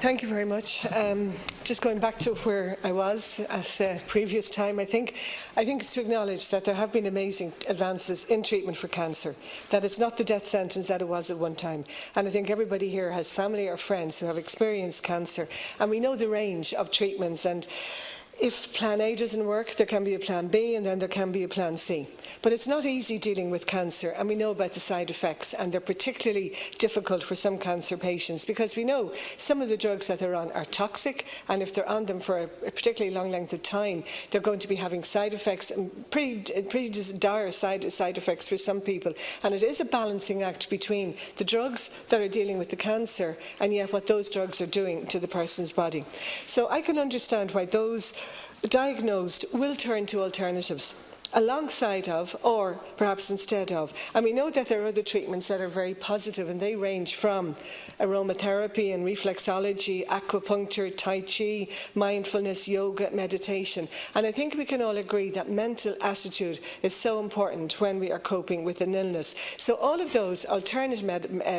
Thank you very much. Just going back to where I was at a previous time, I think it's to acknowledge that there have been amazing advances in treatment for cancer, that it's not the death sentence that it was at one time. And I think everybody here has family or friends who have experienced cancer, and we know the range of treatments. And if plan A doesn't work, there can be a plan B, and then there can be a plan C. But it's not easy dealing with cancer, and we know about the side effects, and they're particularly difficult for some cancer patients because we know some of the drugs that they're on are toxic, and if they're on them for a particularly long length of time, they're going to be having side effects, and pretty dire side effects for some people. And it is a balancing act between the drugs that are dealing with the cancer and yet what those drugs are doing to the person's body. So I can understand why those diagnosed will turn to alternatives alongside of, or perhaps instead of. And we know that there are other treatments that are very positive, and they range from aromatherapy and reflexology, acupuncture, tai chi, mindfulness, yoga, meditation. And I think we can all agree that mental attitude is so important when we are coping with an illness. So all of those alternative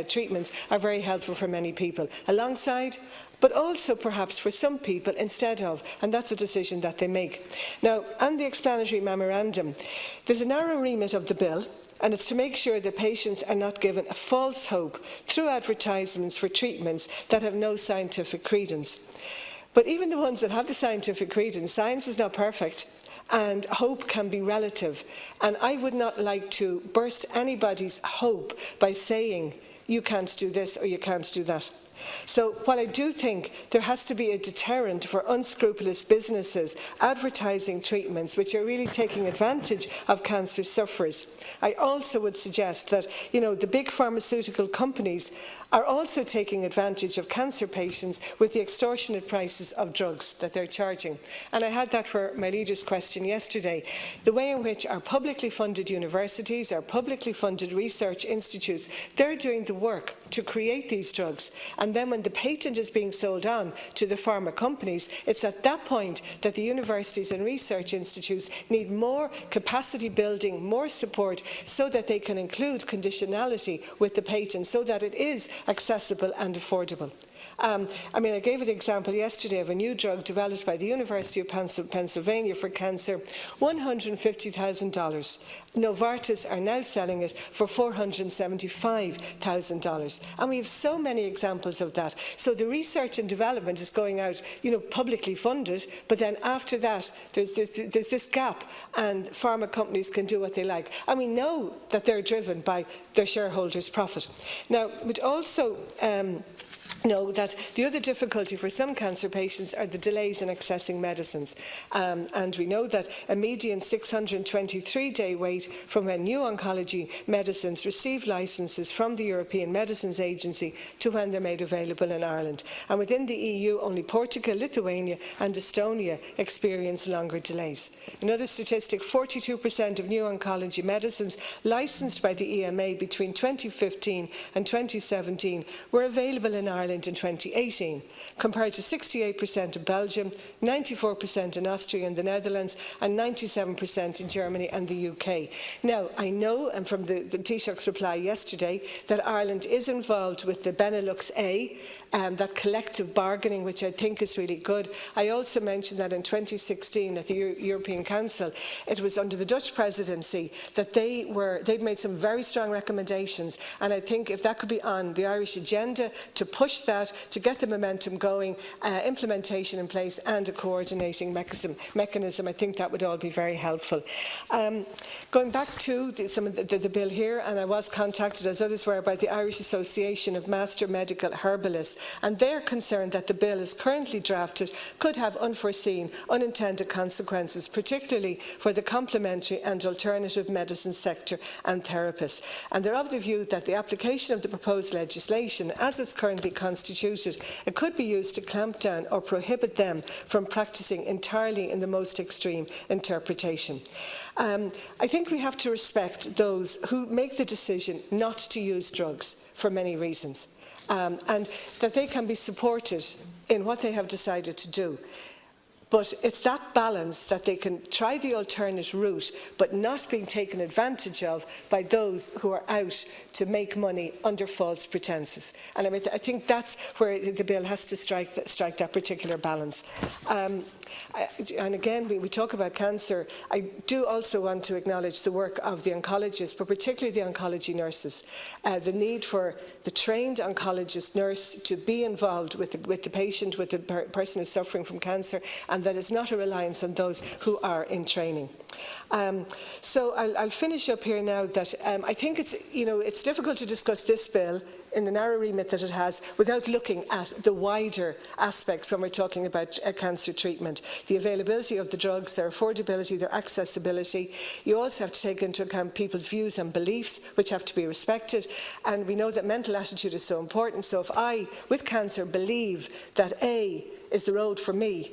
treatments are very helpful for many people, alongside, but also perhaps for some people instead of, and that's a decision that they make. Now, on the explanatory memorandum, there's a narrow remit of the bill, and it's to make sure that patients are not given a false hope through advertisements for treatments that have no scientific credence. But even the ones that have the scientific credence, science is not perfect, and hope can be relative. And I would not like to burst anybody's hope by saying, you can't do this or you can't do that. So while I do think there has to be a deterrent for unscrupulous businesses advertising treatments which are really taking advantage of cancer sufferers, I also would suggest that, the big pharmaceutical companies are also taking advantage of cancer patients with the extortionate prices of drugs that they're charging. And I had that for my leader's question yesterday. The way in which our publicly funded universities, our publicly funded research institutes, they're doing the work to create these drugs. And then when the patent is being sold on to the pharma companies, it's at that point that the universities and research institutes need more capacity building, more support, so that they can include conditionality with the patent, so that it is accessible and affordable. I gave an example yesterday of a new drug developed by the University of Pennsylvania for cancer, $150,000. Novartis are now selling it for $475,000. And we have so many examples of that. So the research and development is going out, publicly funded, but then after that, there's this gap, and pharma companies can do what they like. And we know that they're driven by their shareholders' profit. Now, we'd also know that the other difficulty for some cancer patients are the delays in accessing medicines. And we know that a median 623-day wait from when new oncology medicines receive licences from the European Medicines Agency to when they're made available in Ireland. And within the EU, only Portugal, Lithuania and Estonia experience longer delays. Another statistic, 42% of new oncology medicines licensed by the EMA between 2015 and 2017 were available in Ireland in 2018, compared to 68% in Belgium, 94% in Austria and the Netherlands, and 97% in Germany and the UK. Now, I know, and from the Taoiseach's reply yesterday, that Ireland is involved with the Benelux A, that collective bargaining, which I think is really good. I also mentioned that in 2016 at the European Council, it was under the Dutch presidency that they'd made some very strong recommendations, and I think if that could be on the Irish agenda to push that, to get the momentum going, implementation in place and a coordinating mechanism, I think that would all be very helpful. Going back to some of the bill here, and I was contacted, as others were, by the Irish Association of Master Medical Herbalists, and they're concerned that the bill as currently drafted could have unforeseen, unintended consequences, particularly for the complementary and alternative medicine sector and therapists. And they're of the view that the application of the proposed legislation, as it's currently constituted, it could be used to clamp down or prohibit them from practising entirely in the most extreme interpretation. I think we have to respect those who make the decision not to use drugs for many reasons, and that they can be supported in what they have decided to do. But it's that balance that they can try the alternate route, but not being taken advantage of by those who are out to make money under false pretences. And I think that's where the bill has to strike that particular balance. And again, we talk about cancer. I do also want to acknowledge the work of the oncologists, but particularly the oncology nurses. The need for the trained oncologist nurse to be involved with the patient, with the person who's suffering from cancer, and that it's not a reliance on those who are in training. So I'll finish up here now that I think it's difficult to discuss this bill in the narrow remit that it has without looking at the wider aspects when we're talking about cancer treatment. The availability of the drugs, their affordability, their accessibility. You also have to take into account people's views and beliefs, which have to be respected. And we know that mental attitude is so important. So if I, with cancer, believe that A is the road for me,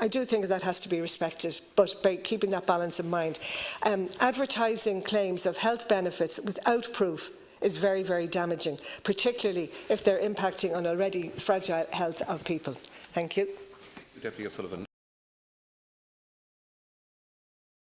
I do think that has to be respected, but by keeping that balance in mind. Advertising claims of health benefits without proof is very, very damaging, particularly if they're impacting on already fragile health of people. Thank you. Deputy O'Sullivan.